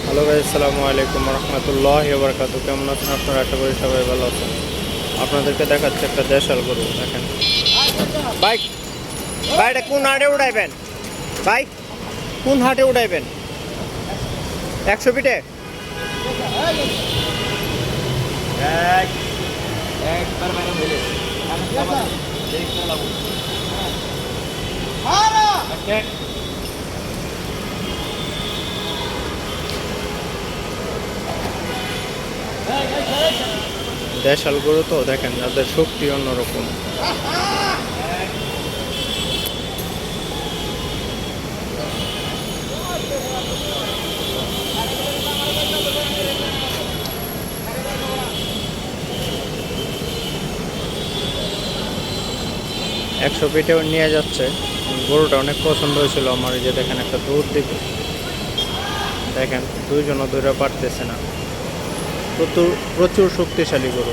Hello ভাই, আসসালামু আলাইকুম রহমতুল্লাহি ওয়া বারাকাতুহু। কেমন আছেন আপনারা? আশা করি সবাই ভালো আছেন। আপনাদেরকে দেখাচ্ছে একটা দেশাল গরু। দেখেন ভাই, ভাই এটা কোন হাটে উঠাইবেন? ভাই কোন হাটে উঠাইবেন? 100 ফিটে একবার বাইরে হইলে দেশাল গরু তো দেখেন, যাদের শক্তি অন্যরকম। একশো ফিটেও নিয়ে যাচ্ছে। গরুটা অনেক পছন্দ হয়েছিল আমার। এই যে দেখেন, একটা দৌড় দিবে, দেখেন দুইজনও দৌড়ে পারতেছে না। প্রচুর প্রচুর শক্তিশালী গরু।